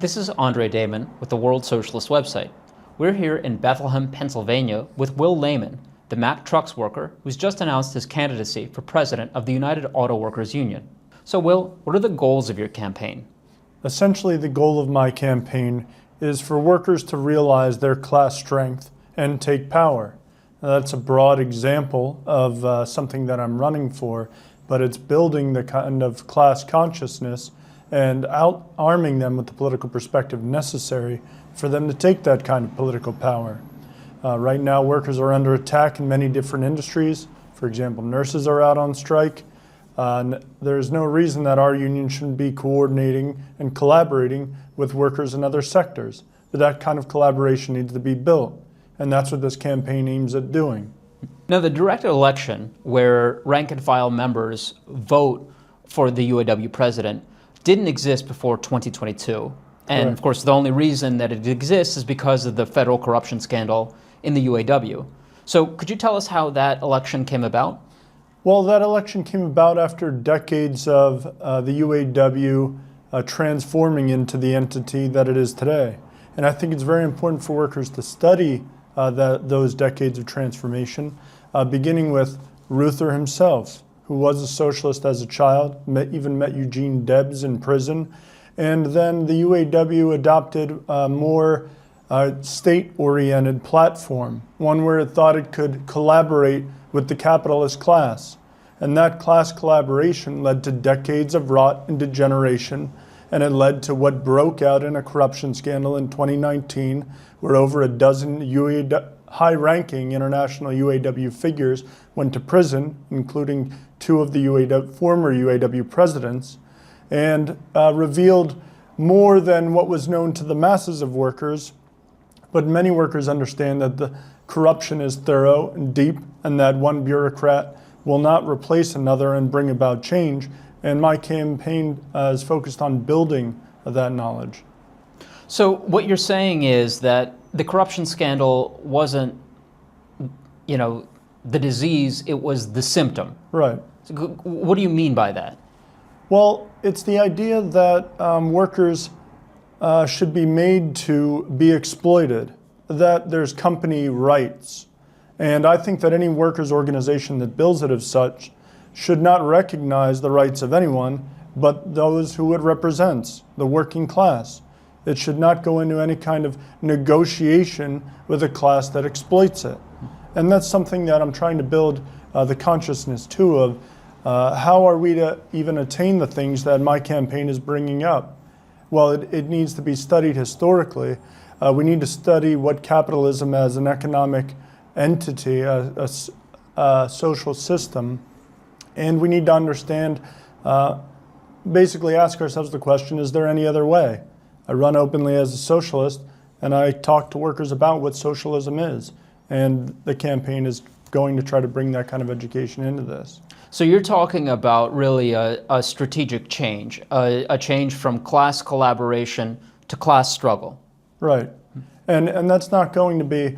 This is Andre Damon with the World Socialist website. We're here in Bethlehem, Pennsylvania with Will Lehman, the Mack Trucks worker who's just announced his candidacy for president of the United Auto Workers Union. So Will, what are the goals of your campaign? Essentially, the goal of my campaign is for workers to realize their class strength and take power. Now, that's a broad example of something that I'm running for, but it's building the kind of class consciousness and arming them with the political perspective necessary for them to take that kind of political power. Right now, workers are under attack in many different industries. For example, nurses are out on strike. There's no reason that our union shouldn't be coordinating and collaborating with workers in other sectors. But that kind of collaboration needs to be built, and that's what this campaign aims at doing. Now, the direct election, where rank-and-file members vote for the UAW president, didn't exist before 2022. And Correct. Of course, the only reason that it exists is because of the federal corruption scandal in the UAW. So could you tell us how that election came about? Well, that election came about after decades of the UAW transforming into the entity that it is today. And I think it's very important for workers to study those decades of transformation, beginning with Reuther himself, who was a socialist as a child, even met Eugene Debs in prison. And then the UAW adopted a more state-oriented platform, one where it thought it could collaborate with the capitalist class. And that class collaboration led to decades of rot and degeneration, and it led to what broke out in a corruption scandal in 2019, where over a dozen high-ranking international UAW figures went to prison, including two of the former UAW presidents, and revealed more than what was known to the masses of workers. But many workers understand that the corruption is thorough and deep, and that one bureaucrat will not replace another and bring about change. And my campaign is focused on building that knowledge. So what you're saying is that the corruption scandal wasn't, the disease, it was the symptom. Right. So what do you mean by that? Well, it's the idea that workers should be made to be exploited, that there's company rights. And I think that any workers' organization that bills it as such should not recognize the rights of anyone but those who it represents, the working class. It should not go into any kind of negotiation with a class that exploits it. And that's something that I'm trying to build the consciousness too of how are we to even attain the things that my campaign is bringing up? Well, it needs to be studied historically. We need to study what capitalism as an economic entity, a social system, and we need to understand, basically ask ourselves the question, is there any other way? I run openly as a socialist, and I talk to workers about what socialism is, and the campaign is going to try to bring that kind of education into this. So you're talking about really a strategic change, a change from class collaboration to class struggle. Right. And that's not going to be,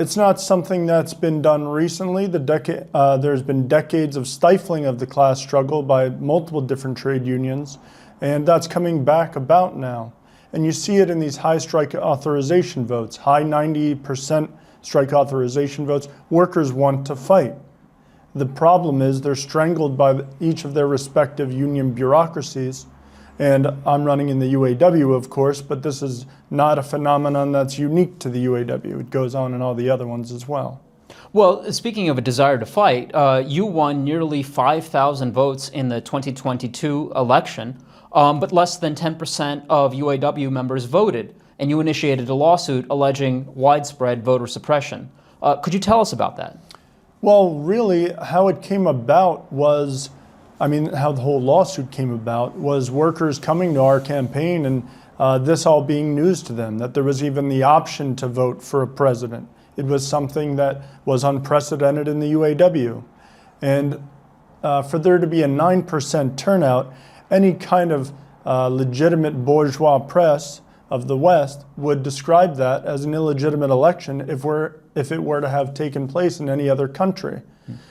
it's not something that's been done recently. There's been decades of stifling of the class struggle by multiple different trade unions, and that's coming back about now. And you see it in these high strike authorization votes, high 90% strike authorization votes. Workers want to fight. The problem is they're strangled by each of their respective union bureaucracies. And I'm running in the UAW, of course, but this is not a phenomenon that's unique to the UAW. It goes on in all the other ones as well. Well, speaking of a desire to fight, you won nearly 5,000 votes in the 2022 election, but less than 10% of UAW members voted, and you initiated a lawsuit alleging widespread voter suppression. Could you tell us about that? Well, really, how it came about was, how the whole lawsuit came about was workers coming to our campaign and this all being news to them, that there was even the option to vote for a president. It was something that was unprecedented in the UAW. And for there to be a 9% turnout, any kind of legitimate bourgeois press of the West would describe that as an illegitimate election if it were to have taken place in any other country.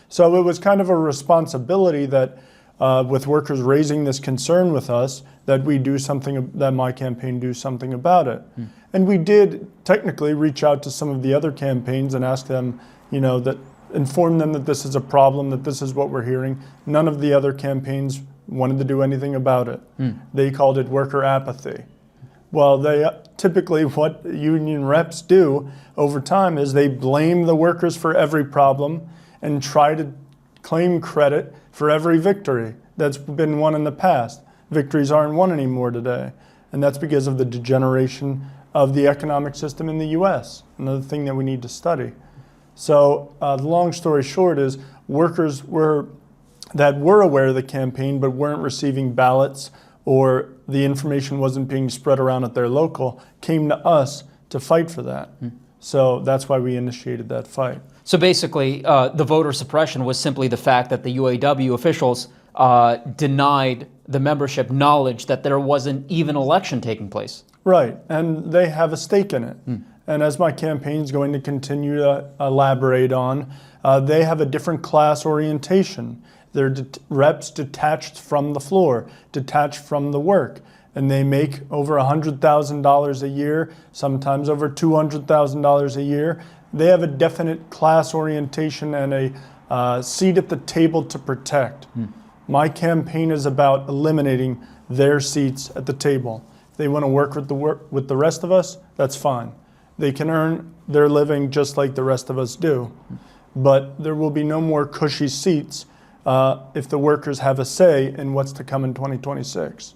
So it was kind of a responsibility that with workers raising this concern with us, that we do something, that my campaign do something about it. And we did technically reach out to some of the other campaigns and ask them, that inform them that this is a problem, that this is what we're hearing. None of the other campaigns wanted to do anything about it. They called it worker apathy. Well, they typically, what union reps do over time is they blame the workers for every problem and try to claim credit for every victory that's been won in the past. Victories aren't won anymore today. And that's because of the degeneration of the economic system in the US, another thing that we need to study. So the long story short is workers that were aware of the campaign but weren't receiving ballots, or the information wasn't being spread around at their local, came to us to fight for that. So that's why we initiated that fight. So basically, the voter suppression was simply the fact that the UAW officials denied the membership knowledge that there wasn't even an election taking place. Right, and they have a stake in it. And as my campaign is going to continue to elaborate on, they have a different class orientation. They're reps detached from the floor, detached from the work, and they make over $100,000 a year, sometimes over $200,000 a year. They have a definite class orientation and a seat at the table to protect. My campaign is about eliminating their seats at the table. If they want to work with the rest of us, that's fine. They can earn their living just like the rest of us do. But there will be no more cushy seats if the workers have a say in what's to come in 2026.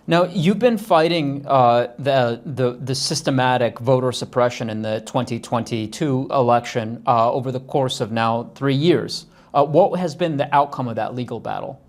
Now, you've been fighting the systematic voter suppression in the 2022 election over the course of now 3 years. What has been the outcome of that legal battle?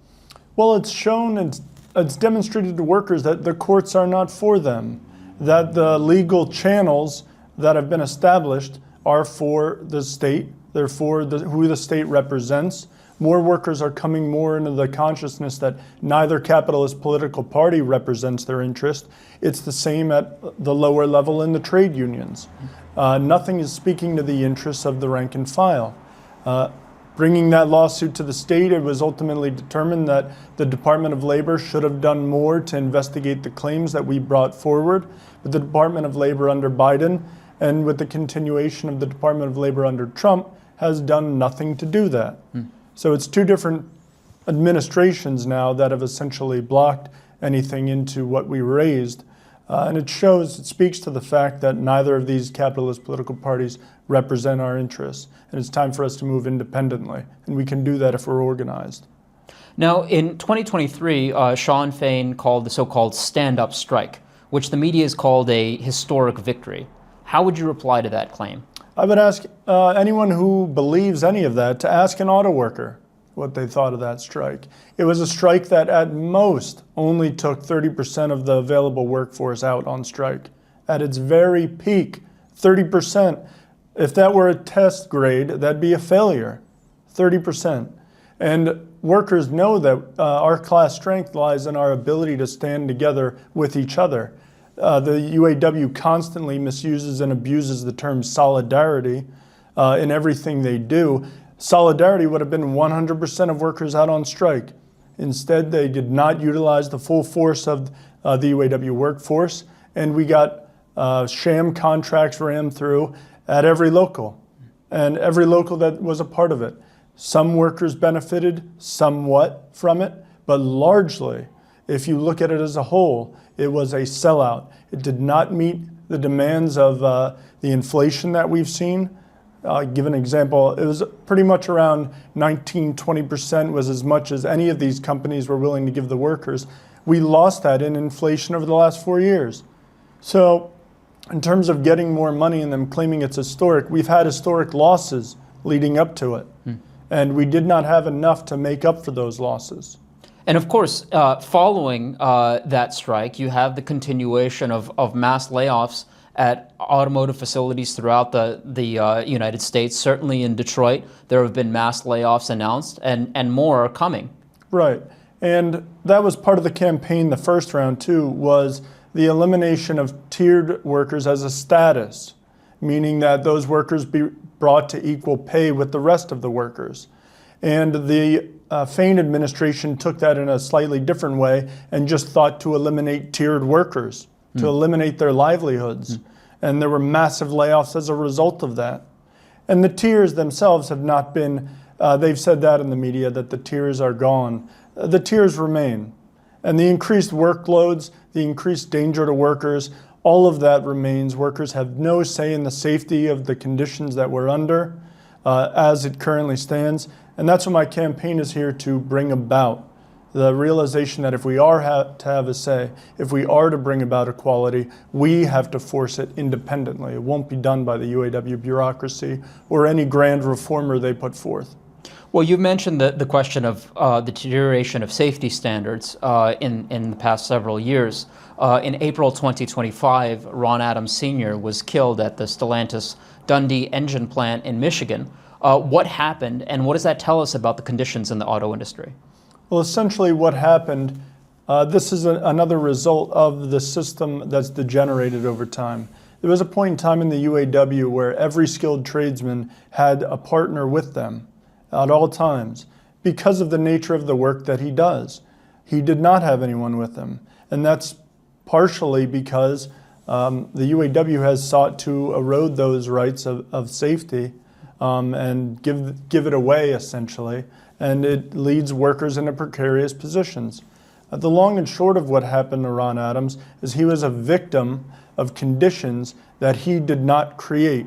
Well, it's shown and it's demonstrated to workers that the courts are not for them, that the legal channels that have been established are for the state, they're for who the state represents. More workers are coming more into the consciousness that neither capitalist political party represents their interest. It's the same at the lower level in the trade unions. Nothing is speaking to the interests of the rank and file. Bringing that lawsuit to the state, it was ultimately determined that the Department of Labor should have done more to investigate the claims that we brought forward. But the Department of Labor under Biden, and with the continuation of the Department of Labor under Trump, has done nothing to do that. So it's two different administrations now that have essentially blocked anything into what we raised. And it speaks to the fact that neither of these capitalist political parties represent our interests. And it's time for us to move independently. And we can do that if we're organized. Now, in 2023, Shawn Fain called the so-called stand-up strike, which the media has called a historic victory. How would you reply to that claim? I would ask anyone who believes any of that to ask an auto worker what they thought of that strike. It was a strike that at most only took 30% of the available workforce out on strike. At its very peak, 30%. If that were a test grade, that'd be a failure, 30%. And workers know that our class strength lies in our ability to stand together with each other. The UAW constantly misuses and abuses the term solidarity in everything they do. Solidarity would have been 100% of workers out on strike. Instead, they did not utilize the full force of the UAW workforce, and we got sham contracts rammed through at every local, and every local that was a part of it. Some workers benefited somewhat from it, but largely, if you look at it as a whole, it was a sellout. It did not meet the demands of the inflation that we've seen. I'll give an example. It was pretty much around 19-20% was as much as any of these companies were willing to give the workers. We lost that in inflation over the last 4 years. So in terms of getting more money and them claiming it's historic, we've had historic losses leading up to it. And we did not have enough to make up for those losses. And of course, following that strike, you have the continuation of mass layoffs at automotive facilities throughout the United States. Certainly in Detroit, there have been mass layoffs announced, and more are coming. Right. And that was part of the campaign. The first round, too, was the elimination of tiered workers as a status, meaning that those workers be brought to equal pay with the rest of the workers. And the Fain administration took that in a slightly different way and just thought to eliminate tiered workers, to eliminate their livelihoods. And there were massive layoffs as a result of that. And the tiers themselves have not been, they've said that in the media, that the tiers are gone. The tiers remain. And the increased workloads, the increased danger to workers, all of that remains. Workers have no say in the safety of the conditions that we're under as it currently stands. And that's what my campaign is here to bring about. The realization that if we are to have a say, if we are to bring about equality, we have to force it independently. It won't be done by the UAW bureaucracy or any grand reformer they put forth. Well, you've mentioned the question of the deterioration of safety standards in the past several years. In April 2025, Ron Adams Sr. was killed at the Stellantis Dundee engine plant in Michigan. What happened, and what does that tell us about the conditions in the auto industry? Well, essentially what happened, this is another result of the system that's degenerated over time. There was a point in time in the UAW where every skilled tradesman had a partner with them at all times because of the nature of the work that he does. He did not have anyone with him, and that's partially because the UAW has sought to erode those rights of safety and give it away, essentially, and it leads workers into precarious positions. The long and short of what happened to Ron Adams is he was a victim of conditions that he did not create.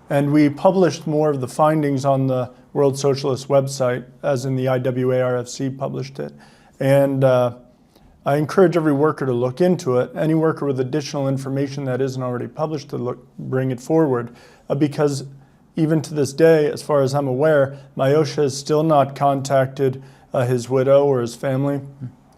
And we published more of the findings on the World Socialist website, as in the IWARFC published it. And I encourage every worker to look into it, any worker with additional information that isn't already published to bring it forward, because even to this day, as far as I'm aware, MIOSHA has still not contacted his widow or his family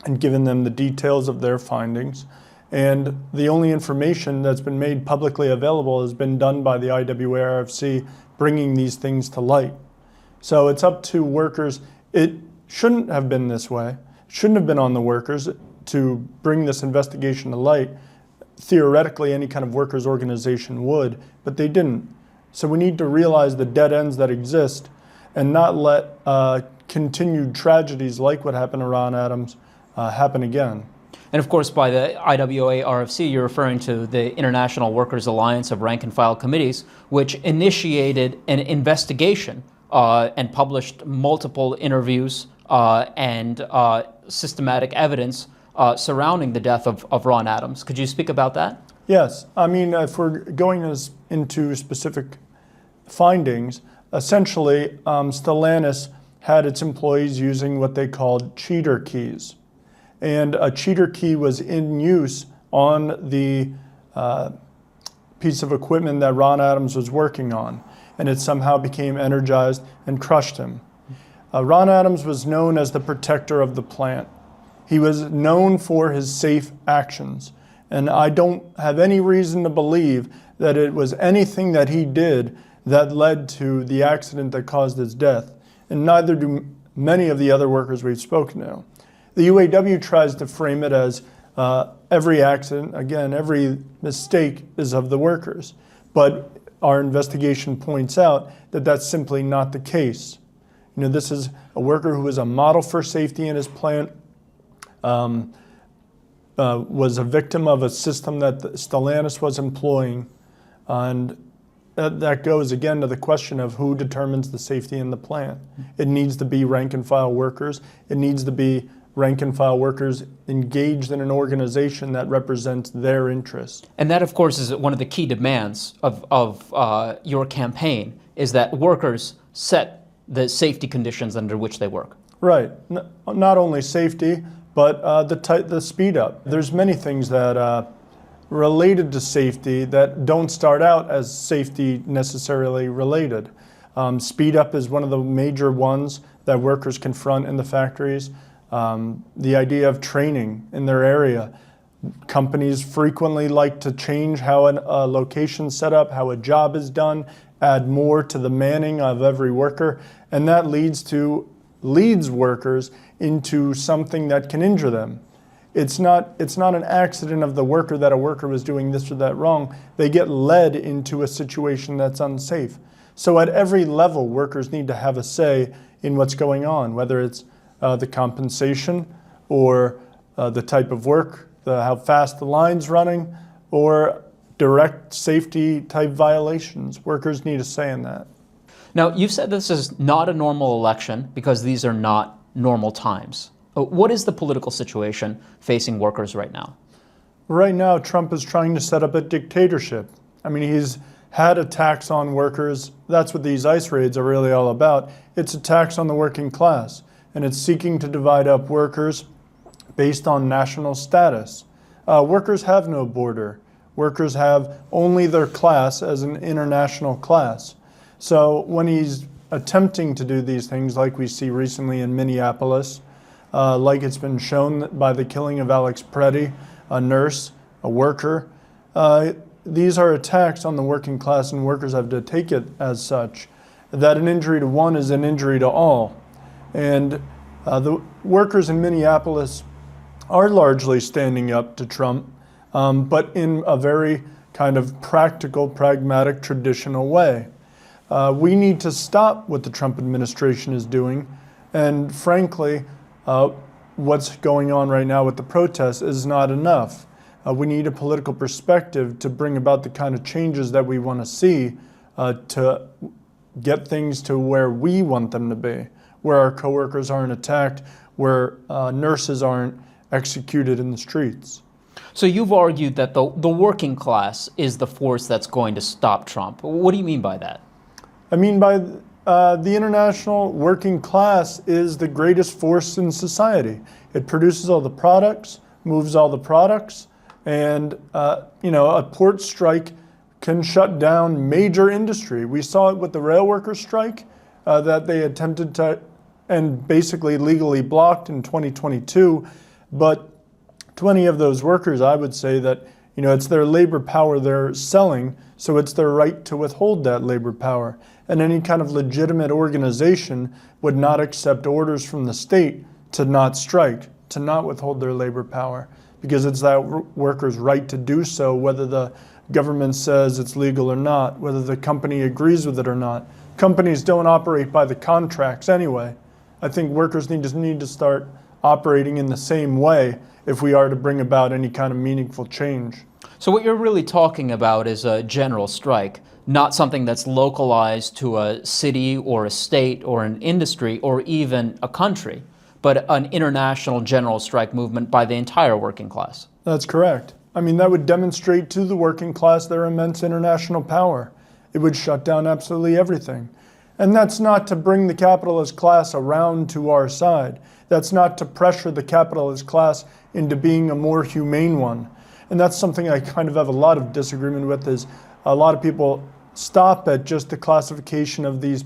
and given them the details of their findings. And the only information that's been made publicly available has been done by the IWARFC bringing these things to light. So it's up to workers. It shouldn't have been this way. It shouldn't have been on the workers to bring this investigation to light. Theoretically, any kind of workers' organization would, but they didn't. So we need to realize the dead ends that exist and not let continued tragedies like what happened to Ron Adams happen again. And of course, by the IWA-RFC, you're referring to the International Workers Alliance of Rank and File Committees, which initiated an investigation and published multiple interviews and systematic evidence surrounding the death of Ron Adams. Could you speak about that? Yes. I mean, if we're going into specific findings, essentially, Stellantis had its employees using what they called cheater keys. And a cheater key was in use on the piece of equipment that Ron Adams was working on, and it somehow became energized and crushed him. Ron Adams was known as the protector of the plant. He was known for his safe actions, and I don't have any reason to believe that it was anything that he did that led to the accident that caused his death, and neither do many of the other workers we've spoken to. The UAW tries to frame it as every accident, again, every mistake is of the workers. But our investigation points out that that's simply not the case. You know, this is a worker who was a model for safety in his plant, was a victim of a system that Stellantis was employing. And that goes again to the question of who determines the safety in the plant. It needs to be rank and file workers. It needs to be rank and file workers engaged in an organization that represents their interests. And that, of course, is one of the key demands of your campaign, is that workers set the safety conditions under which they work. Right. Not only safety, but the speed up. There's many things that related to safety that don't start out as safety necessarily related. Speed up is one of the major ones that workers confront in the factories. The idea of training in their area. Companies frequently like to change how a location's set up, how a job is done, add more to the manning of every worker, and that leads workers into something that can injure them. It's not an accident of the worker that a worker was doing this or that wrong. They get led into a situation that's unsafe. So at every level, workers need to have a say in what's going on, whether it's the compensation or the type of work, how fast the line's running, or direct safety type violations. Workers need a say in that. Now, you've said this is not a normal election because these are not normal times. What is the political situation facing workers right now? Right now, Trump is trying to set up a dictatorship. I mean, he's had attacks on workers. That's what these ICE raids are really all about. It's attacks on the working class, and it's seeking to divide up workers based on national status. Workers have no border. Workers have only their class as an international class. So when he's attempting to do these things, like we see recently in Minneapolis, like it's been shown by the killing of Alex Preddy, a nurse, a worker, these are attacks on the working class, and workers have to take it as such, that an injury to one is an injury to all. And the workers in Minneapolis are largely standing up to Trump, but in a very kind of practical, pragmatic, traditional way. We need to stop what the Trump administration is doing, and frankly, what's going on right now with the protests is not enough. We need a political perspective to bring about the kind of changes that we want to see to get things to where we want them to be, where our coworkers aren't attacked, where nurses aren't executed in the streets. So you've argued that the working class is the force that's going to stop Trump. What do you mean by that? I mean by the international working class is the greatest force in society. It produces all the products, moves all the products, and a port strike can shut down major industry. We saw it with the rail workers strike that they attempted to and basically legally blocked in 2022. But 20 of those workers, I would say that it's their labor power they're selling, so it's their right to withhold that labor power. And any kind of legitimate organization would not accept orders from the state to not strike, to not withhold their labor power, because it's that worker's right to do so, whether the government says it's legal or not, whether the company agrees with it or not. Companies don't operate by the contracts anyway. I think workers need to start operating in the same way if we are to bring about any kind of meaningful change. So what you're really talking about is a general strike, not something that's localized to a city or a state or an industry or even a country, but an international general strike movement by the entire working class. That's correct. I mean, that would demonstrate to the working class their immense international power. It would shut down absolutely everything. And that's not to bring the capitalist class around to our side. That's not to pressure the capitalist class into being a more humane one. And that's something I kind of have a lot of disagreement with, is a lot of people stop at just the classification of these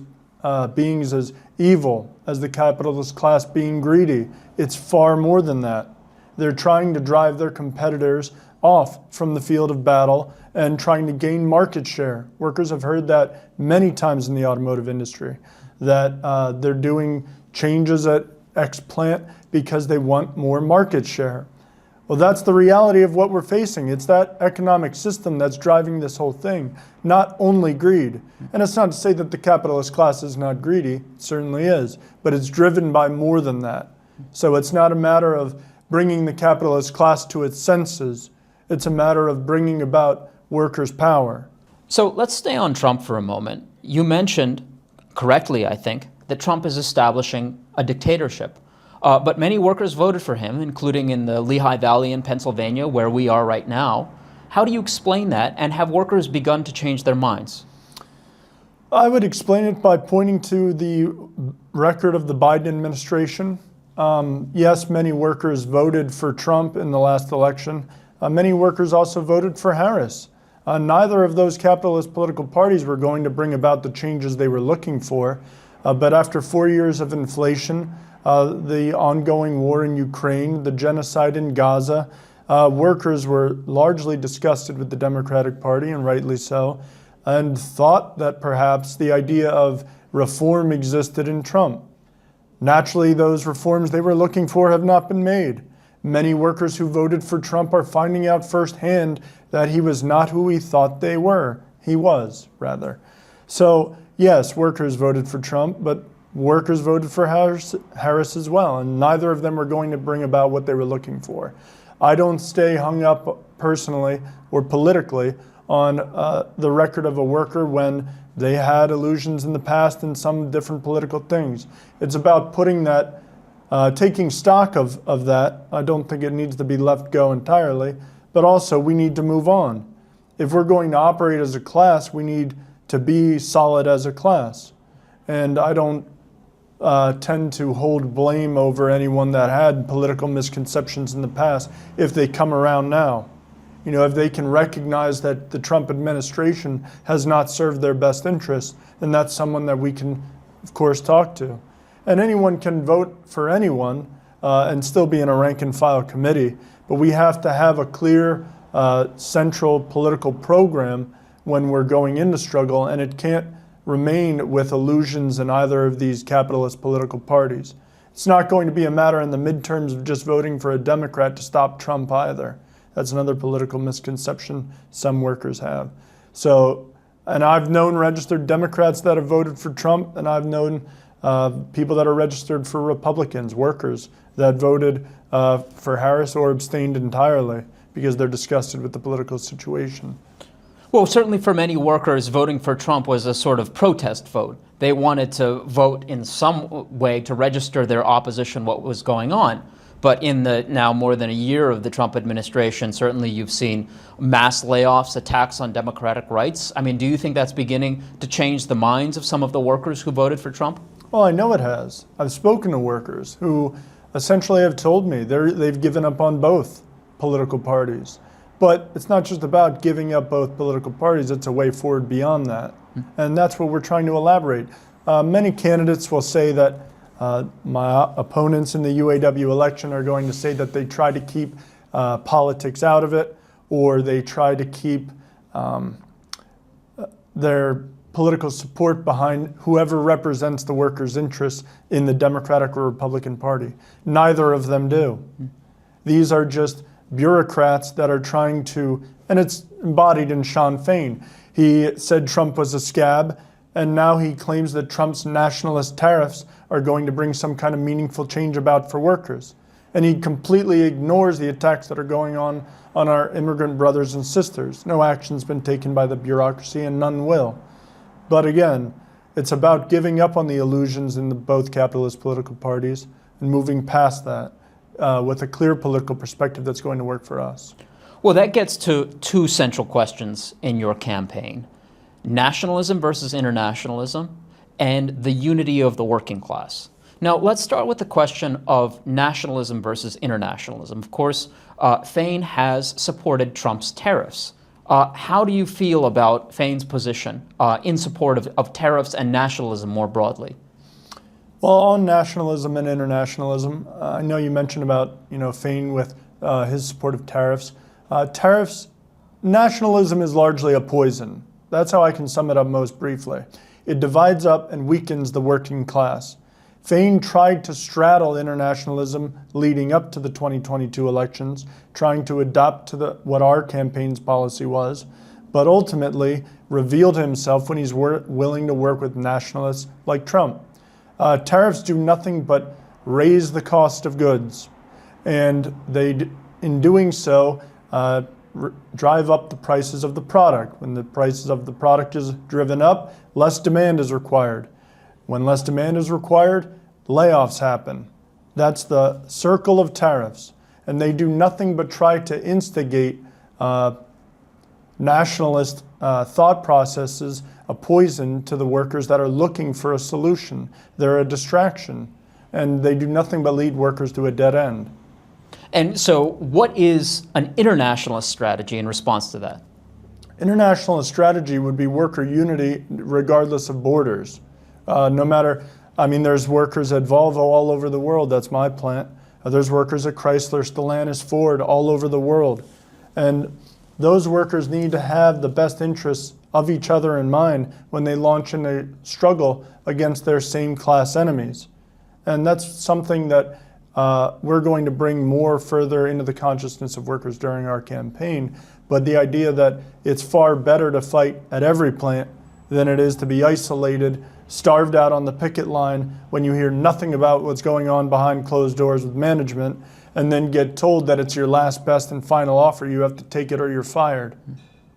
beings as evil, as the capitalist class being greedy. It's far more than that. They're trying to drive their competitors off from the field of battle and trying to gain market share. Workers have heard that many times in the automotive industry, that they're doing changes at X plant because they want more market share. Well, that's the reality of what we're facing. It's that economic system that's driving this whole thing, not only greed. And it's not to say that the capitalist class is not greedy, it certainly is, but it's driven by more than that. So it's not a matter of bringing the capitalist class to its senses. It's a matter of bringing about workers' power. So let's stay on Trump for a moment. You mentioned, correctly I think, that Trump is establishing a dictatorship. But many workers voted for him, including in the Lehigh Valley in Pennsylvania, where we are right now. How do you explain that, and have workers begun to change their minds? I would explain it by pointing to the record of the Biden administration. Yes, many workers voted for Trump in the last election. Many workers also voted for Harris. Neither of those capitalist political parties were going to bring about the changes they were looking for. But after 4 years of inflation, the ongoing war in Ukraine, the genocide in Gaza, workers were largely disgusted with the Democratic Party, and rightly so, and thought that perhaps the idea of reform existed in Trump. Naturally, those reforms they were looking for have not been made. Many workers who voted for Trump are finding out firsthand that he was not who he thought he was, rather. So yes, workers voted for Trump, but workers voted for Harris as well, and neither of them were going to bring about what they were looking for. I don't stay hung up personally or politically on the record of a worker when they had illusions in the past and some different political things. It's about putting that, taking stock of that. I don't think it needs to be left go entirely, but also we need to move on. If we're going to operate as a class, we need to be solid as a class. And I don't tend to hold blame over anyone that had political misconceptions in the past if they come around now. You know, if they can recognize that the Trump administration has not served their best interests, then that's someone that we can, of course, talk to. And anyone can vote for anyone and still be in a rank and file committee, but we have to have a clear central political program when we're going into struggle, and it can't remain with illusions in either of these capitalist political parties. It's not going to be a matter in the midterms of just voting for a Democrat to stop Trump either. That's another political misconception some workers have. So, and I've known registered Democrats that have voted for Trump, and I've known people that are registered for Republicans, workers, that voted for Harris or abstained entirely because they're disgusted with the political situation. Well, certainly for many workers, voting for Trump was a sort of protest vote. They wanted to vote in some way to register their opposition to what was going on. But in the now more than a year of the Trump administration, certainly you've seen mass layoffs, attacks on democratic rights. I mean, do you think that's beginning to change the minds of some of the workers who voted for Trump? Well, I know it has. I've spoken to workers who essentially have told me they've given up on both political parties. But it's not just about giving up both political parties, it's a way forward beyond that. And that's what we're trying to elaborate. Many candidates will say that my opponents in the UAW election are going to say that they try to keep politics out of it, or they try to keep their political support behind whoever represents the workers' interests in the Democratic or Republican Party. Neither of them do. These are just bureaucrats that are trying to, and it's embodied in Sean Fain. He said Trump was a scab, and now he claims that Trump's nationalist tariffs are going to bring some kind of meaningful change about for workers. And he completely ignores the attacks that are going on our immigrant brothers and sisters. No action's been taken by the bureaucracy, and none will. But again, it's about giving up on the illusions in both capitalist political parties and moving past that with a clear political perspective that's going to work for us. Well, that gets to two central questions in your campaign: nationalism versus internationalism, and the unity of the working class. Now, let's start with the question of nationalism versus internationalism. Of course, Fain has supported Trump's tariffs. How do you feel about Fain's position in support of tariffs and nationalism more broadly? Well, on nationalism and internationalism, I know you mentioned about Fain with his support of tariffs. Nationalism is largely a poison. That's how I can sum it up most briefly. It divides up and weakens the working class. Fain tried to straddle internationalism leading up to the 2022 elections, trying to adapt to what our campaign's policy was, but ultimately revealed himself when he's willing to work with nationalists like Trump. Tariffs do nothing but raise the cost of goods, and they, in doing so, drive up the prices of the product. When the prices of the product is driven up, less demand is required. When less demand is required, layoffs happen. That's the circle of tariffs. And they do nothing but try to instigate nationalist thought processes, a poison to the workers that are looking for a solution. They're a distraction, and they do nothing but lead workers to a dead end. And so what is an internationalist strategy in response to that? Internationalist strategy would be worker unity regardless of borders. There's workers at Volvo all over the world. That's my plant. There's workers at Chrysler, Stellantis, Ford all over the world. And those workers need to have the best interests of each other in mind when they launch in a struggle against their same class enemies. And that's something that we're going to bring more further into the consciousness of workers during our campaign. But the idea that it's far better to fight at every plant than it is to be isolated, starved out on the picket line when you hear nothing about what's going on behind closed doors with management, and then get told that it's your last, best, and final offer. You have to take it or you're fired.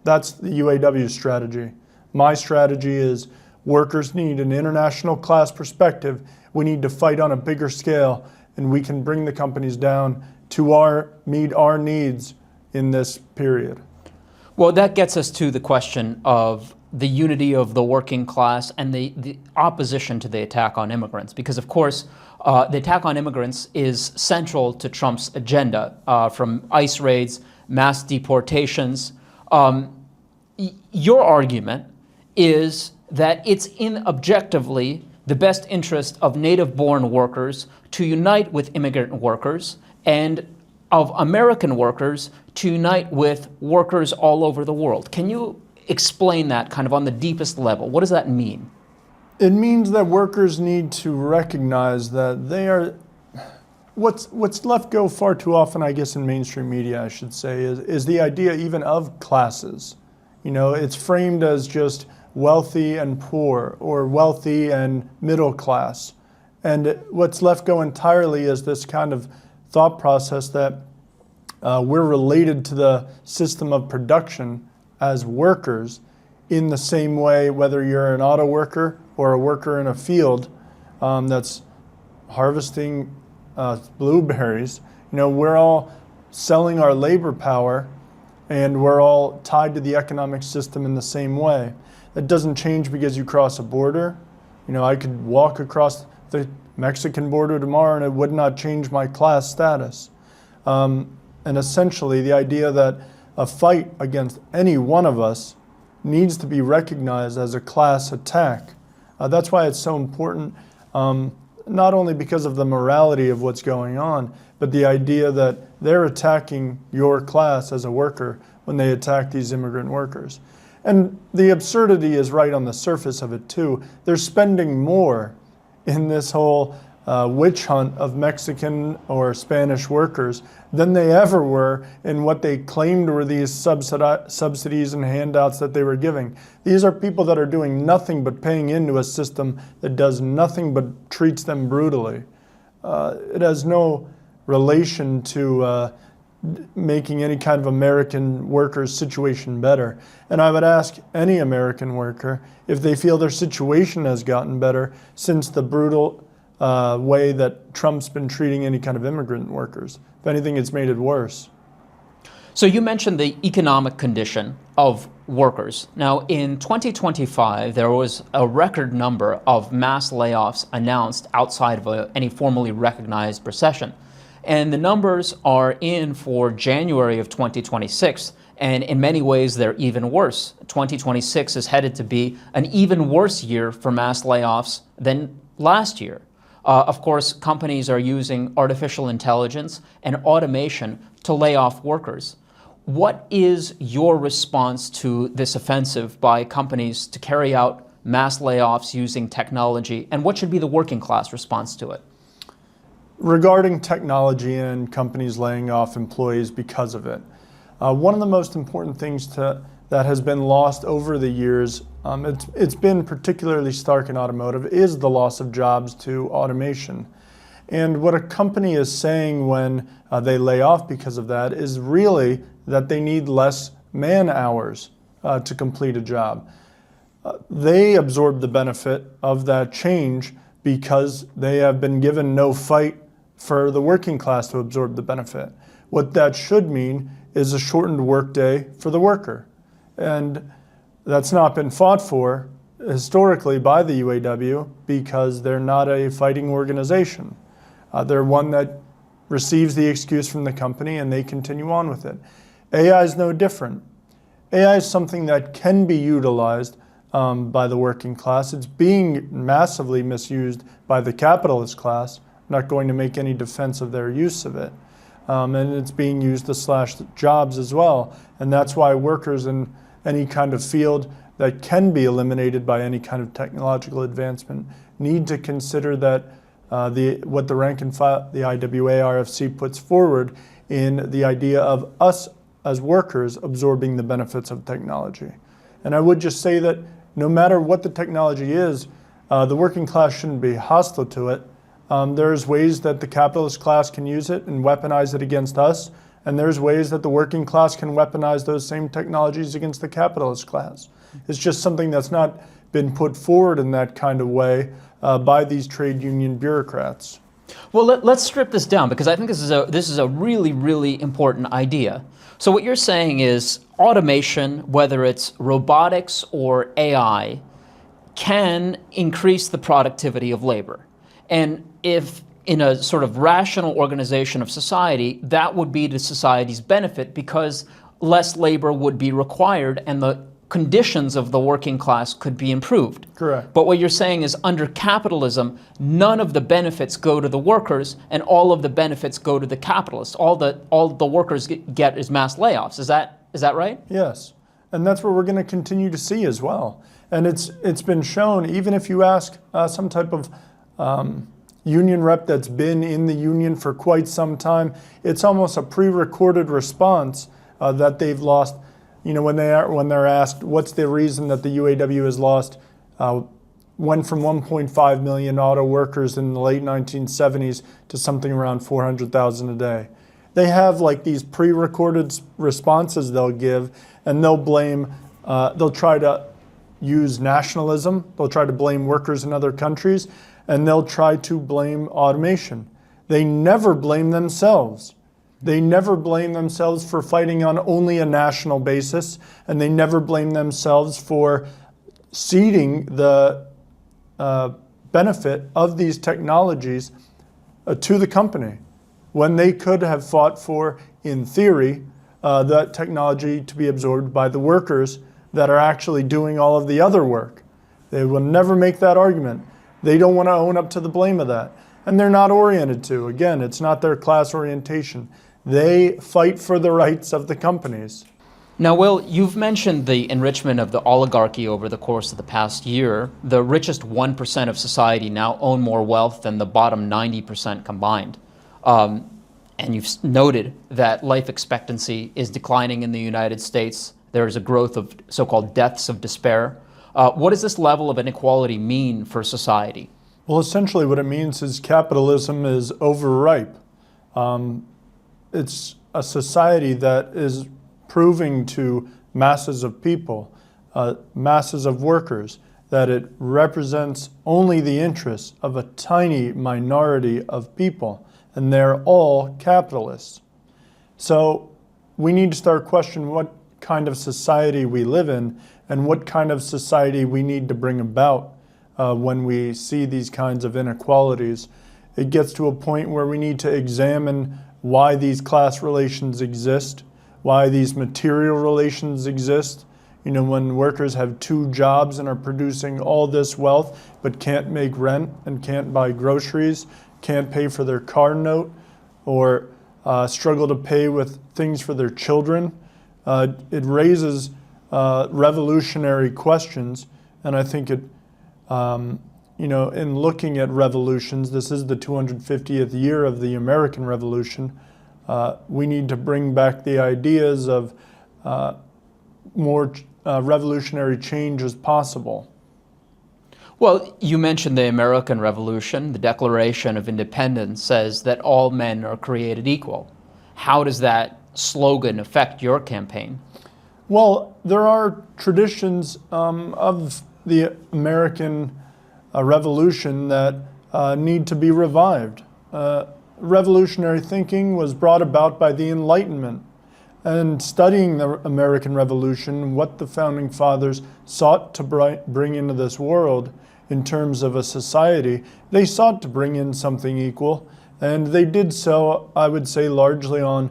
That's the UAW strategy. My strategy is workers need an international class perspective. We need to fight on a bigger scale, and we can bring the companies down to meet our needs in this period. Well, that gets us to the question of the unity of the working class and the opposition to the attack on immigrants. Because, of course, the attack on immigrants is central to Trump's agenda, from ICE raids, mass deportations. Your argument is that it's objectively the best interest of native-born workers to unite with immigrant workers, and of American workers to unite with workers all over the world. Can you explain that kind of on the deepest level? What does that mean? It means that workers need to recognize that they are, what's left go far too often, I guess, in mainstream media, I should say, is the idea even of classes. You know, it's framed as just wealthy and poor, or wealthy and middle class. And what's left go entirely is this kind of thought process that we're related to the system of production as workers in the same way, whether you're an auto worker or a worker in a field that's harvesting blueberries. You know, we're all selling our labor power, and we're all tied to the economic system in the same way. That doesn't change because you cross a border. You know, I could walk across the Mexican border tomorrow and it would not change my class status. And essentially, the idea that a fight against any one of us needs to be recognized as a class attack. That's why it's so important, not only because of the morality of what's going on, but the idea that they're attacking your class as a worker when they attack these immigrant workers. And the absurdity is right on the surface of it too. They're spending more in this whole witch hunt of Mexican or Spanish workers than they ever were in what they claimed were these subsidies and handouts that they were giving. These are people that are doing nothing but paying into a system that does nothing but treats them brutally. It has no relation to making any kind of American worker's situation better. And I would ask any American worker if they feel their situation has gotten better since the brutal way that Trump's been treating any kind of immigrant workers. If anything, it's made it worse. So you mentioned the economic condition of workers. Now, in 2025, there was a record number of mass layoffs announced outside of any formally recognized recession. And the numbers are in for January of 2026. And in many ways, they're even worse. 2026 is headed to be an even worse year for mass layoffs than last year. Of course, companies are using artificial intelligence and automation to lay off workers. What is your response to this offensive by companies to carry out mass layoffs using technology? And what should be the working class response to it? Regarding technology and companies laying off employees because of it, one of the most important things that has been lost over the years, it's been particularly stark in automotive, is the loss of jobs to automation. And what a company is saying when they lay off because of that is really that they need less man hours to complete a job. They absorb the benefit of that change because they have been given no fight for the working class to absorb the benefit. What that should mean is a shortened workday for the worker. And that's not been fought for historically by the UAW because they're not a fighting organization. They're one that receives the excuse from the company and they continue on with it. AI is no different. AI is something that can be utilized by the working class. It's being massively misused by the capitalist class. I'm not going to make any defense of their use of it. And it's being used to slash jobs as well. And that's why workers in any kind of field that can be eliminated by any kind of technological advancement need to consider that what the rank and file, the IWA RFC puts forward in the idea of us as workers absorbing the benefits of technology. And I would just say that no matter what the technology is, the working class shouldn't be hostile to it. There's ways that the capitalist class can use it and weaponize it against us, and there's ways that the working class can weaponize those same technologies against the capitalist class. It's just something that's not been put forward in that kind of way by these trade union bureaucrats. Well, let's strip this down, because I think this is a really, really important idea. So what you're saying is automation, whether it's robotics or AI, can increase the productivity of labor. And if in a sort of rational organization of society, that would be to society's benefit, because less labor would be required and the conditions of the working class could be improved. Correct. But what you're saying is under capitalism, none of the benefits go to the workers and all of the benefits go to the capitalists. All the workers get is mass layoffs. Is that right? Yes. And that's what we're going to continue to see as well. And it's been shown, even if you ask some type of union rep that's been in the union for quite some time, it's almost a pre-recorded response that they've lost. You know, when they're asked what's the reason that the UAW has lost, went from 1.5 million auto workers in the late 1970s to something around 400,000 a day. They have like these pre-recorded responses they'll give, and they'll blame, they'll try to use nationalism, they'll try to blame workers in other countries, and they'll try to blame automation. They never blame themselves. They never blame themselves for fighting on only a national basis, and they never blame themselves for ceding the benefit of these technologies to the company, when they could have fought for, in theory, that technology to be absorbed by the workers that are actually doing all of the other work. They will never make that argument. They don't want to own up to the blame of that. And they're not oriented to. Again, it's not their class orientation. They fight for the rights of the companies. Now, Will, you've mentioned the enrichment of the oligarchy over the course of the past year. The richest 1% of society now own more wealth than the bottom 90% combined. And you've noted that life expectancy is declining in the United States. There is a growth of so-called deaths of despair. What does this level of inequality mean for society? Well, essentially what it means is capitalism is overripe. It's a society that is proving to masses of people, masses of workers, that it represents only the interests of a tiny minority of people, and they're all capitalists. So we need to start questioning what kind of society we live in and what kind of society we need to bring about when we see these kinds of inequalities. It gets to a point where we need to examine why these class relations exist, why these material relations exist. You know, when workers have two jobs and are producing all this wealth but can't make rent and can't buy groceries, can't pay for their car note, or struggle to pay with things for their children, it raises revolutionary questions. And I think it, you know, in looking at revolutions, this is the 250th year of the American Revolution. We need to bring back the ideas of more revolutionary change as possible. Well, you mentioned the American Revolution. The Declaration of Independence says that all men are created equal. How does that slogan affect your campaign? Well, there are traditions of the American Revolution that need to be revived. Revolutionary thinking was brought about by the Enlightenment. And studying the American Revolution, what the Founding Fathers sought to bring into this world in terms of a society, they sought to bring in something equal. And they did so, I would say, largely on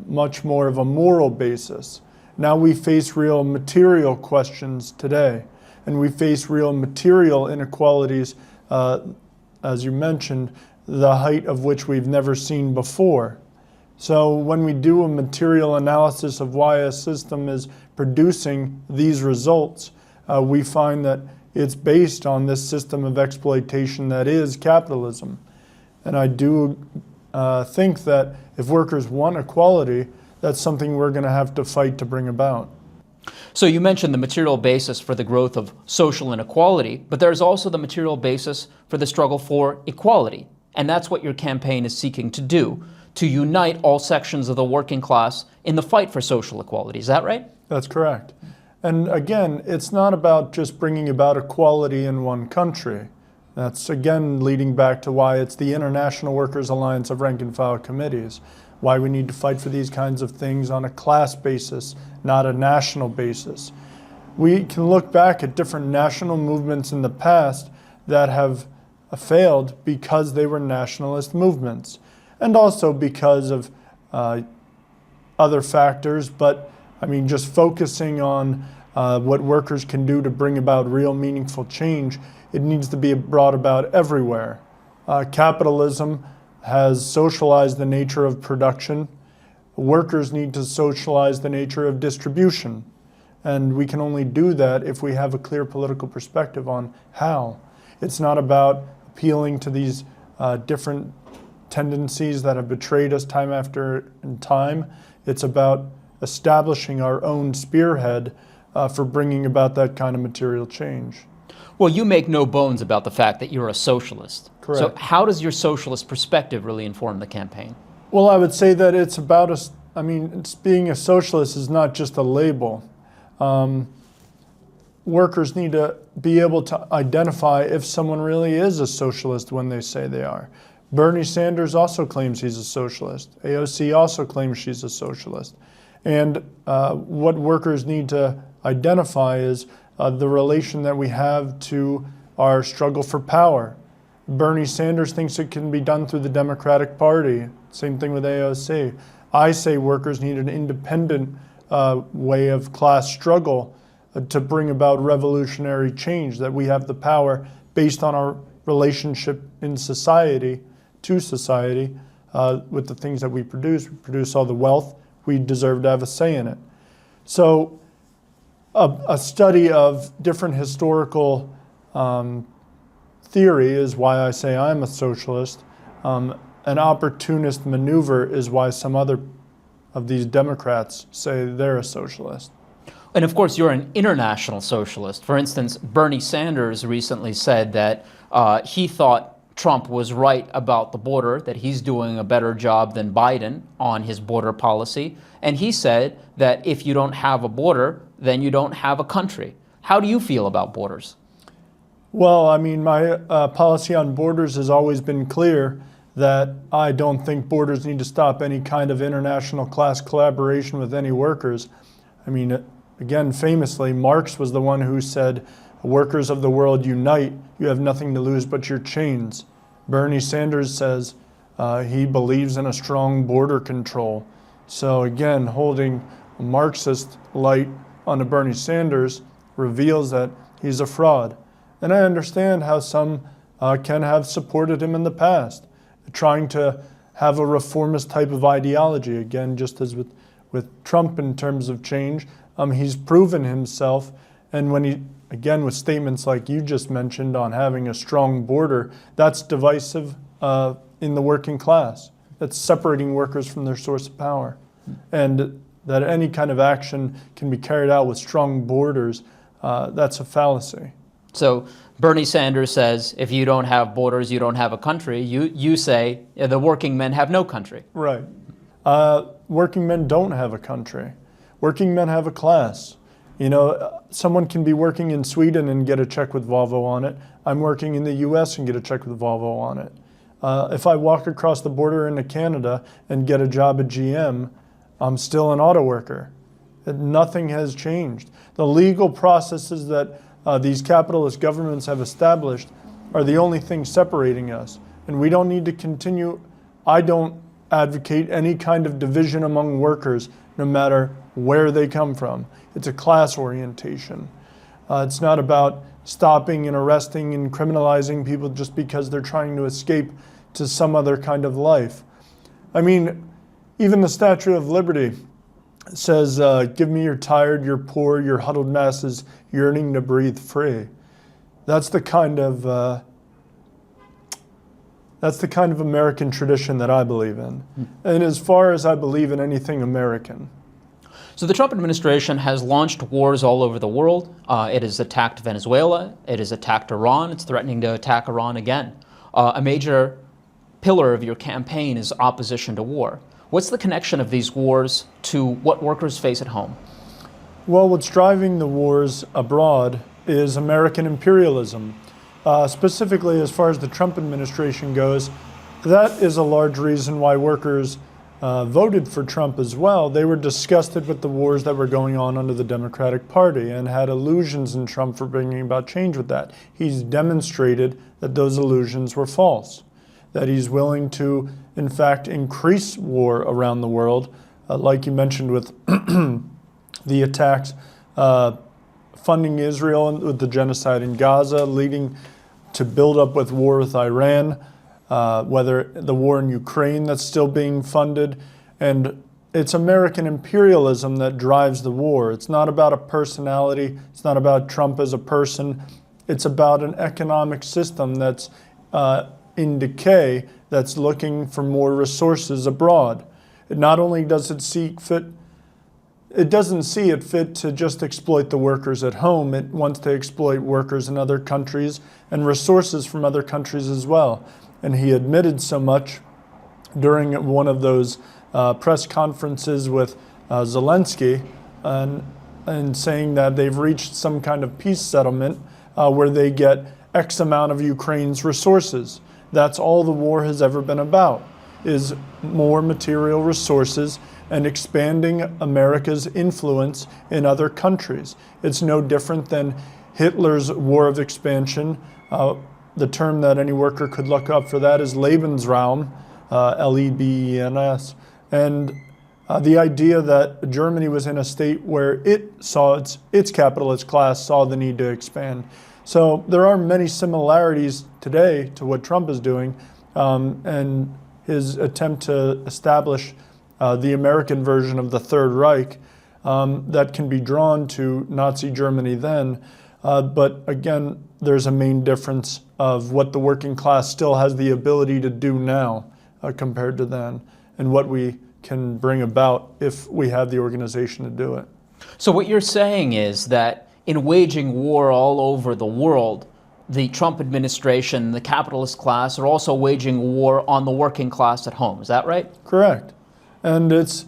much more of a moral basis. Now we face real material questions today, and we face real material inequalities, as you mentioned, the height of which we've never seen before. So when we do a material analysis of why a system is producing these results, we find that it's based on this system of exploitation that is capitalism. And I do think that if workers want equality, that's something we're going to have to fight to bring about. So you mentioned the material basis for the growth of social inequality, but there's also the material basis for the struggle for equality. And that's what your campaign is seeking to do, to unite all sections of the working class in the fight for social equality. Is that right? That's correct. And again, it's not about just bringing about equality in one country. That's again leading back to why it's the International Workers Alliance of Rank and File Committees, why we need to fight for these kinds of things on a class basis, not a national basis. We can look back at different national movements in the past that have failed because they were nationalist movements, and also because of other factors, but I mean, just focusing on what workers can do to bring about real meaningful change, it needs to be brought about everywhere. Capitalism has socialized the nature of production. Workers need to socialize the nature of distribution. And we can only do that if we have a clear political perspective on how. It's not about appealing to these different tendencies that have betrayed us time after time. It's about establishing our own spearhead for bringing about that kind of material change. Well, you make no bones about the fact that you're a socialist. Correct. So how does your socialist perspective really inform the campaign? Well, I would say that it's about being a socialist is not just a label. Workers need to be able to identify if someone really is a socialist when they say they are. Bernie Sanders also claims he's a socialist. AOC also claims she's a socialist. And what workers need to identify is the relation that we have to our struggle for power. Bernie Sanders thinks it can be done through the Democratic Party. Same thing with AOC. I say workers need an independent way of class struggle to bring about revolutionary change, that we have the power based on our relationship in society, to society, with the things that we produce. We produce all the wealth. We deserve to have a say in it. So a study of different historical theory is why I say I'm a socialist. An opportunist maneuver is why some other of these Democrats say they're a socialist. And of course, you're an international socialist. For instance, Bernie Sanders recently said that he thought Trump was right about the border, that he's doing a better job than Biden on his border policy. And he said that if you don't have a border, then you don't have a country. How do you feel about borders? Well, I mean, my policy on borders has always been clear that I don't think borders need to stop any kind of international class collaboration with any workers. I mean, again, famously, Marx was the one who said, "Workers of the world unite, you have nothing to lose but your chains." Bernie Sanders says he believes in a strong border control. So again, holding a Marxist light onto Bernie Sanders reveals that he's a fraud. And I understand how some can have supported him in the past, trying to have a reformist type of ideology. Again, just as with Trump in terms of change, he's proven himself. And when he, again, with statements like you just mentioned on having a strong border, that's divisive in the working class. That's separating workers from their source of power. And that any kind of action can be carried out with strong borders, that's a fallacy. So Bernie Sanders says, if you don't have borders, you don't have a country. You say the working men have no country. Right. Working men don't have a country. Working men have a class. You know, someone can be working in Sweden and get a check with Volvo on it. I'm working in the US and get a check with Volvo on it. If I walk across the border into Canada and get a job at GM, I'm still an auto worker. Nothing has changed. The legal processes that these capitalist governments have established are the only thing separating us. And we don't need to continue. I don't advocate any kind of division among workers, no matter where they come from. It's a class orientation. It's not about stopping and arresting and criminalizing people just because they're trying to escape to some other kind of life. I mean, even the Statue of Liberty says, give me your tired, your poor, your huddled masses yearning to breathe free. That's the kind of American tradition that I believe in. And as far as I believe in anything American. So the Trump administration has launched wars all over the world. It has attacked Venezuela. It has attacked Iran. It's threatening to attack Iran again. A major pillar of your campaign is opposition to war. What's the connection of these wars to what workers face at home? Well, what's driving the wars abroad is American imperialism. Specifically, as far as the Trump administration goes, that is a large reason why workers voted for Trump as well. They were disgusted with the wars that were going on under the Democratic Party and had illusions in Trump for bringing about change with that. He's demonstrated that those illusions were false, that he's willing to, in fact, increase war around the world, like you mentioned with the attacks, funding Israel with the genocide in Gaza, leading to build up with war with Iran, whether the war in Ukraine that's still being funded. And it's American imperialism that drives the war. It's not about a personality. It's not about Trump as a person. It's about an economic system that's in decay, that's looking for more resources abroad. Not only does it doesn't see it fit to just exploit the workers at home. It wants to exploit workers in other countries and resources from other countries as well. And he admitted so much during one of those press conferences with Zelensky and saying that they've reached some kind of peace settlement where they get X amount of Ukraine's resources. That's all the war has ever been about, is more material resources and expanding America's influence in other countries. It's no different than Hitler's war of expansion. The term that any worker could look up for that is Lebensraum, Lebens. And the idea that Germany was in a state where it saw its capitalist class saw the need to expand. So there are many similarities today to what Trump is doing and his attempt to establish the American version of the Third Reich that can be drawn to Nazi Germany then. But again, there's a main difference of what the working class still has the ability to do now compared to then, and what we can bring about if we have the organization to do it. So what you're saying is that in waging war all over the world, the Trump administration, the capitalist class, are also waging war on the working class at home. Is that right? Correct. And it's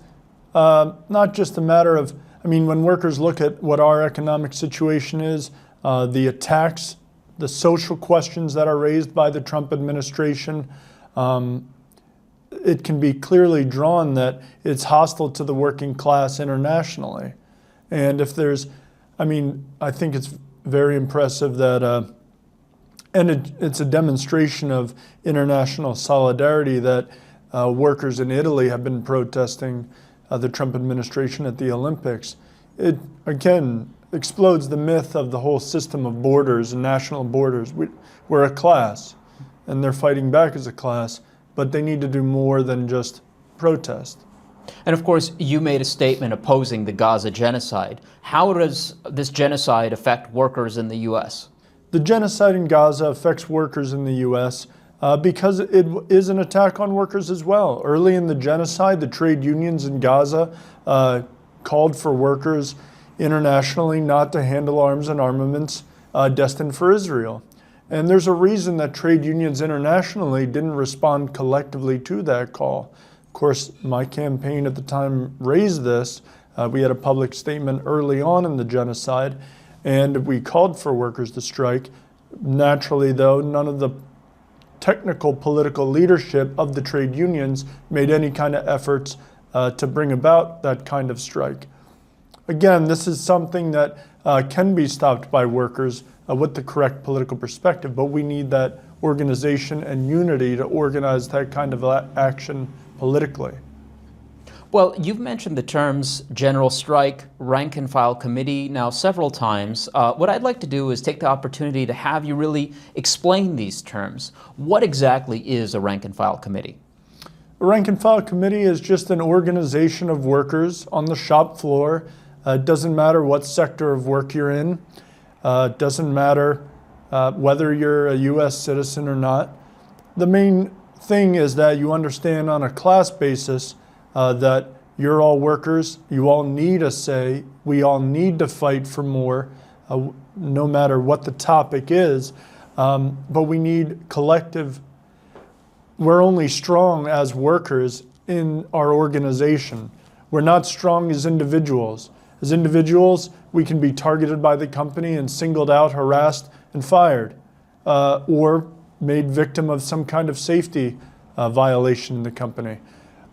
not just a matter of, when workers look at what our economic situation is, the attacks, the social questions that are raised by the Trump administration, it can be clearly drawn that it's hostile to the working class internationally. And if there's, I think it's very impressive that, and it's a demonstration of international solidarity that workers in Italy have been protesting the Trump administration at the Olympics. It, again, explodes the myth of the whole system of borders and national borders. We're a class, and they're fighting back as a class, but they need to do more than just protest. And of course, you made a statement opposing the Gaza genocide. How does this genocide affect workers in the U.S.? The genocide in Gaza affects workers in the U.S. Because it is an attack on workers as well. Early in the genocide, the trade unions in Gaza called for workers internationally not to handle arms and armaments destined for Israel. And there's a reason that trade unions internationally didn't respond collectively to that call. Of course, my campaign at the time raised this. We had a public statement early on in the genocide, and we called for workers to strike. Naturally, though, none of the technical political leadership of the trade unions made any kind of efforts to bring about that kind of strike. Again, this is something that can be stopped by workers with the correct political perspective, but we need that organization and unity to organize that kind of action politically. Well, you've mentioned the terms general strike, rank and file committee now several times. What I'd like to do is take the opportunity to have you really explain these terms. What exactly is a rank and file committee? A rank and file committee is just an organization of workers on the shop floor. It doesn't matter what sector of work you're in. It doesn't matter whether you're a U.S. citizen or not. The main thing is that you understand on a class basis that You're all workers. You all need a say. We all need to fight for more, no matter what the topic is. But we need collective. We're only strong as workers in our organization. We're not strong as individuals. As individuals, we can be targeted by the company and singled out, harassed, and fired, or made victim of some kind of safety violation in the company.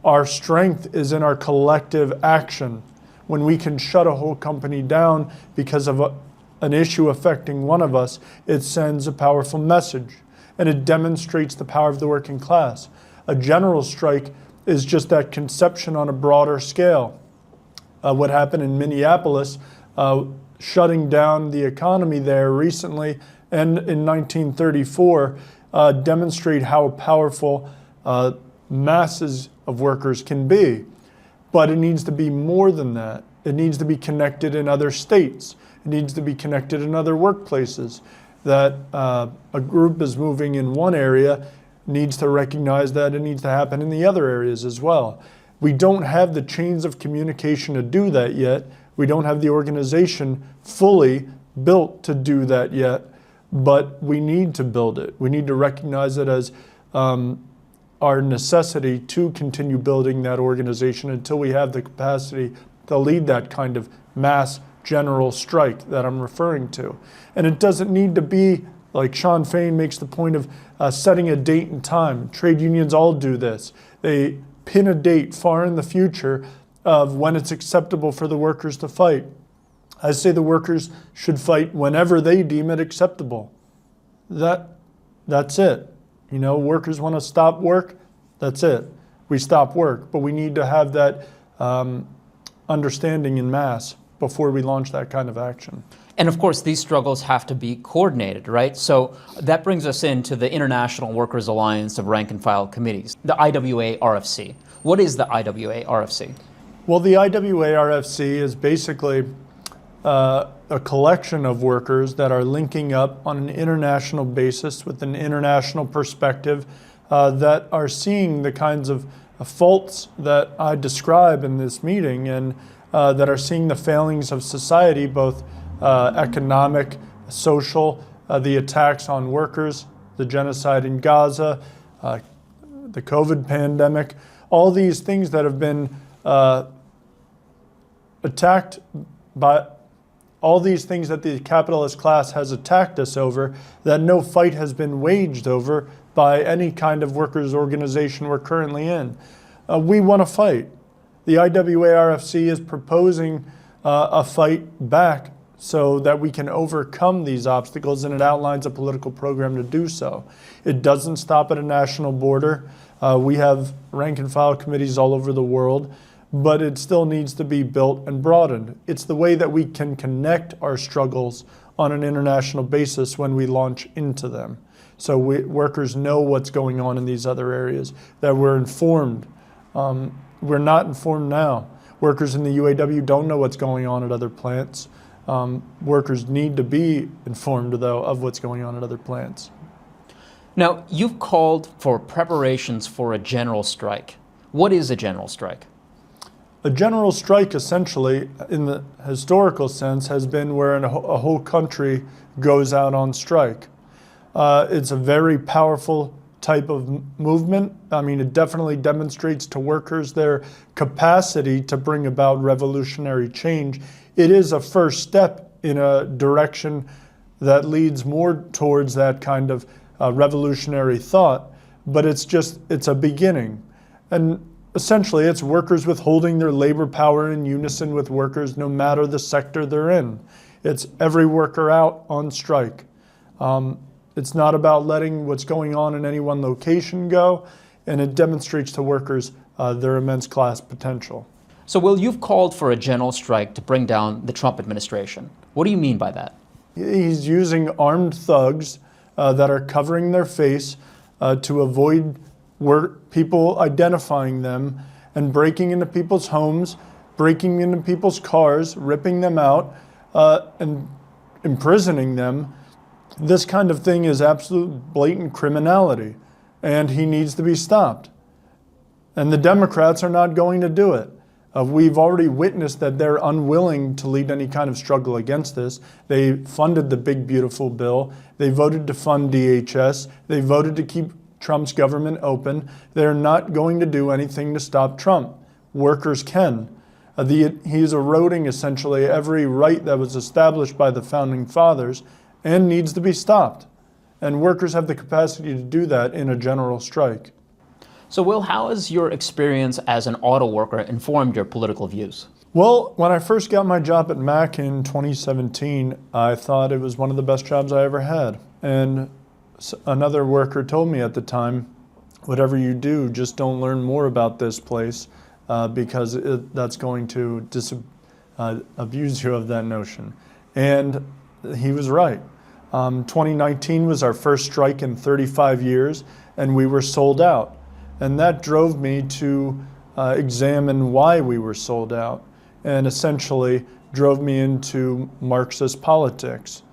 Our strength is in our collective action. When we can shut a whole company down because of an issue affecting one of us, it sends a powerful message, and it demonstrates the power of the working class. A general strike is just that conception on a broader scale. What happened in Minneapolis, shutting down the economy there recently, and in 1934, demonstrate how powerful masses of workers can be. But it needs to be more than that. It needs to be connected in other states. It needs to be connected in other workplaces. That a group is moving in one area needs to recognize that it needs to happen in the other areas as well. We don't have the chains of communication to do that yet. We don't have the organization fully built to do that yet, but we need to build it. We need to recognize it as our necessity to continue building that organization until we have the capacity to lead that kind of mass general strike that I'm referring to. And it doesn't need to be, like Sean Fain makes the point of setting a date and time. Trade unions all do this. They pin a date far in the future of when it's acceptable for the workers to fight. I say the workers should fight whenever they deem it acceptable. That's it. You know, workers want to stop work, that's it. We stop work, but we need to have that understanding in mass before we launch that kind of action. And of course, these struggles have to be coordinated, right? So that brings us into the International Workers Alliance of Rank and File Committees, the IWA-RFC. What is the IWA-RFC? Well, the IWA-RFC is basically a collection of workers that are linking up on an international basis with an international perspective that are seeing the kinds of faults that I describe in this meeting, and that are seeing the failings of society, both economic, social, the attacks on workers, the genocide in Gaza, the COVID pandemic, all these things that have been attacked by, all these things that the capitalist class has attacked us over, that no fight has been waged over by any kind of workers' organization we're currently in. We want to fight. The IWA-RFC is proposing a fight back so that we can overcome these obstacles, and it outlines a political program to do so. It doesn't stop at a national border. We have rank and file committees all over the world, but it still needs to be built and broadened. It's the way that we can connect our struggles on an international basis when we launch into them. So workers know what's going on in these other areas, that we're informed. We're not informed now. Workers in the UAW don't know what's going on at other plants. Workers need to be informed, though, of what's going on at other plants. Now, you've called for preparations for a general strike. What is a general strike? A general strike, essentially, in the historical sense, has been where a whole country goes out on strike. It's a very powerful type of movement. I mean, it definitely demonstrates to workers their capacity to bring about revolutionary change. It is a first step in a direction that leads more towards that kind of revolutionary thought, but it's a beginning. And essentially, it's workers withholding their labor power in unison with workers, no matter the sector they're in. It's every worker out on strike. It's not about letting what's going on in any one location go, and it demonstrates to workers their immense class potential. So, Will, you've called for a general strike to bring down the Trump administration. What do you mean by that? He's using armed thugs that are covering their face to avoid people identifying them, and breaking into people's homes, breaking into people's cars, ripping them out, and imprisoning them. This kind of thing is absolute blatant criminality, and he needs to be stopped. And the Democrats are not going to do it. We've already witnessed that they're unwilling to lead any kind of struggle against this. They funded the big, beautiful bill. They voted to fund DHS. They voted to keep Trump's government open. They're not going to do anything to stop Trump. Workers can. He's eroding essentially every right that was established by the founding fathers and needs to be stopped. And workers have the capacity to do that in a general strike. So, Will, how has your experience as an auto worker informed your political views? Well, when I first got my job at Mac in 2017, I thought it was one of the best jobs I ever had. And another worker told me at the time, whatever you do, just don't learn more about this place because that's going to abuse you of that notion. And he was right. 2019 was our first strike in 35 years, and we were sold out. And that drove me to examine why we were sold out, and essentially drove me into Marxist politics,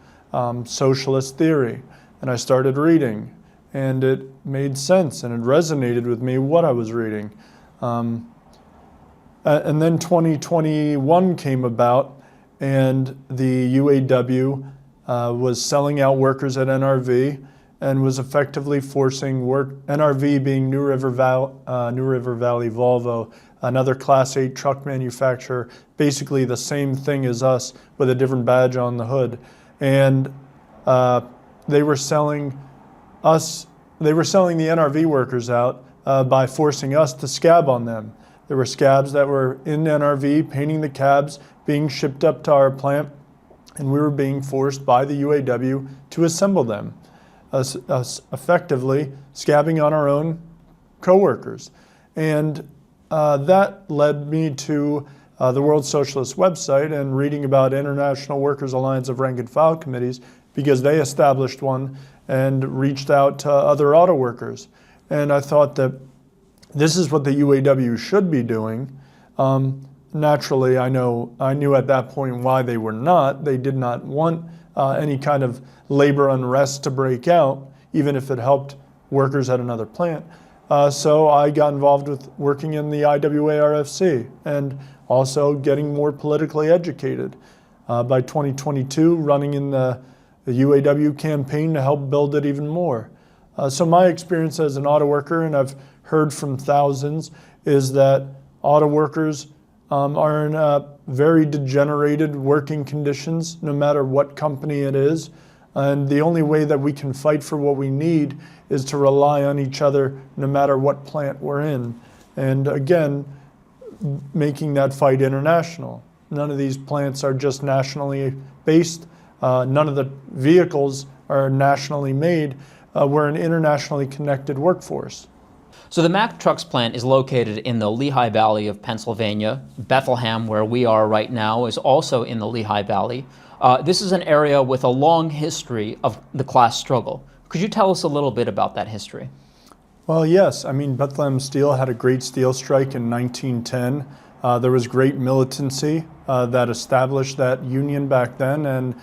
socialist theory. And I started reading, and it made sense, and it resonated with me what I was reading. And then 2021 came about, and the UAW was selling out workers at NRV, and was effectively forcing NRV being New River Valley Volvo, another Class 8 truck manufacturer, basically the same thing as us with a different badge on the hood. And they were selling the NRV workers out by forcing us to scab on them. There were scabs that were in NRV, painting the cabs, being shipped up to our plant, and we were being forced by the UAW to assemble them. Effectively scabbing on our own coworkers. And that led me to the World Socialist website and reading about International Workers Alliance of Rank and File Committees, because they established one and reached out to other auto workers. And I thought that this is what the UAW should be doing. Naturally, I knew at that point why they were not. They did not want any kind of labor unrest to break out, even if it helped workers at another plant. So I got involved with working in the IWA-RFC and also getting more politically educated. By 2022, running in the UAW campaign to help build it even more. So my experience as an auto worker, and I've heard from thousands, is that auto workers are in very degenerated working conditions, no matter what company it is. And the only way that we can fight for what we need is to rely on each other, no matter what plant we're in. And again, making that fight international. None of these plants are just nationally based. None of the vehicles are nationally made. We're an internationally connected workforce. So the Mack Trucks plant is located in the Lehigh Valley of Pennsylvania. Bethlehem, where we are right now, is also in the Lehigh Valley. This is an area with a long history of the class struggle. Could you tell us a little bit about that history? Well, yes. I mean, Bethlehem Steel had a great steel strike in 1910. There was great militancy that established that union back then, and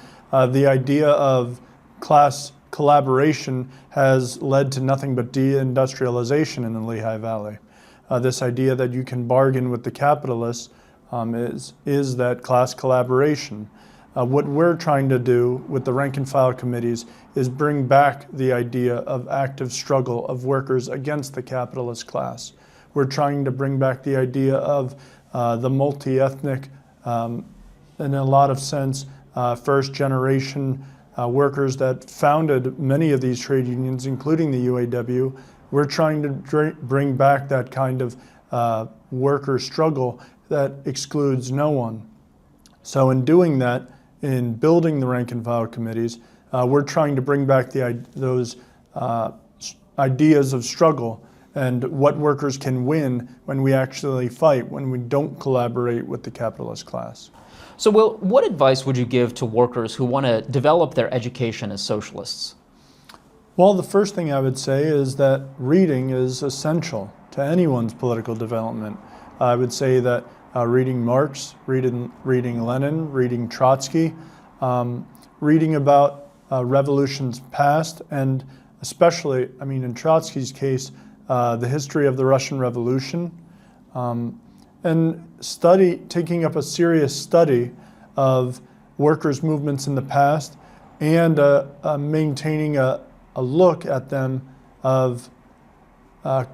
the idea of class collaboration has led to nothing but deindustrialization in the Lehigh Valley. This idea that you can bargain with the capitalists is that class collaboration. What we're trying to do with the rank and file committees is bring back the idea of active struggle of workers against the capitalist class. We're trying to bring back the idea of the multi-ethnic, in a lot of sense, first generation workers that founded many of these trade unions, including the UAW. We're trying to bring back that kind of worker struggle that excludes no one. So in doing that, in building the rank and file committees, we're trying to bring back those ideas of struggle and what workers can win when we actually fight, when we don't collaborate with the capitalist class. So, Will, what advice would you give to workers who want to develop their education as socialists? Well, the first thing I would say is that reading is essential to anyone's political development. I would say that reading Marx, reading Lenin, reading Trotsky, reading about revolutions past, and especially, I mean, in Trotsky's case, the history of the Russian Revolution, and taking up a serious study of workers' movements in the past and maintaining a look at them of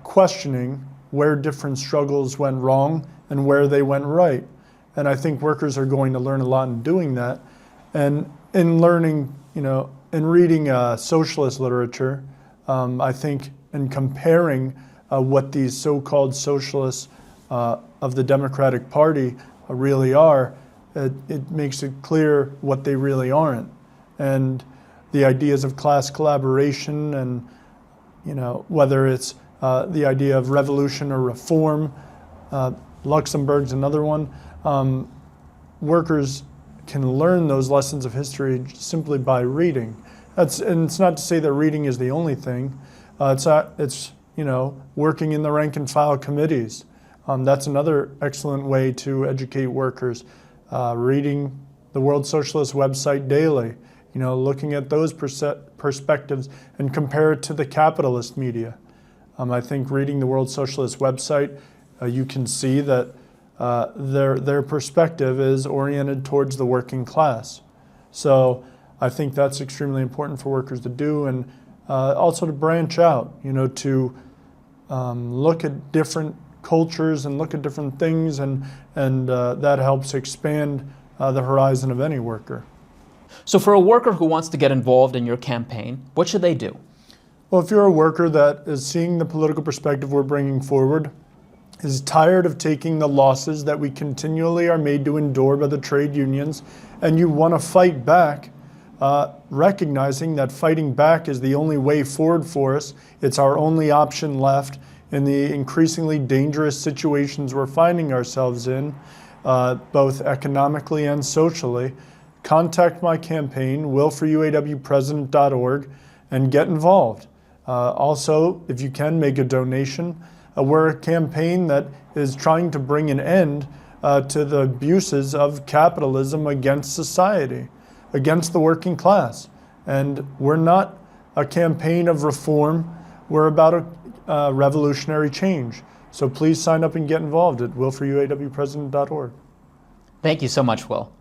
questioning where different struggles went wrong and where they went right. And I think workers are going to learn a lot in doing that. And in learning, in reading socialist literature, I think in comparing what these so-called socialists of the Democratic Party really are, it makes it clear what they really aren't. And the ideas of class collaboration and, whether it's the idea of revolution or reform, Luxemburg's another one, workers can learn those lessons of history simply by reading. And it's not to say that reading is the only thing. It's working in the rank and file committees. That's another excellent way to educate workers. Reading the World Socialist website daily, looking at those perspectives and compare it to the capitalist media. I think reading the World Socialist website, you can see that their perspective is oriented towards the working class. So I think that's extremely important for workers to do, and also to branch out, to look at different cultures and look at different things, and that helps expand the horizon of any worker. So for a worker who wants to get involved in your campaign, what should they do? Well, if you're a worker that is seeing the political perspective we're bringing forward, is tired of taking the losses that we continually are made to endure by the trade unions, and you want to fight back, recognizing that fighting back is the only way forward for us, it's our only option left in the increasingly dangerous situations we're finding ourselves in, both economically and socially, contact my campaign, willforuawpresident.org, and get involved. Also, if you can, make a donation. We're a campaign that is trying to bring an end to the abuses of capitalism against society, against the working class. And we're not a campaign of reform. We're about a revolutionary change. So please sign up and get involved at willforuawpresident.org. Thank you so much, Will.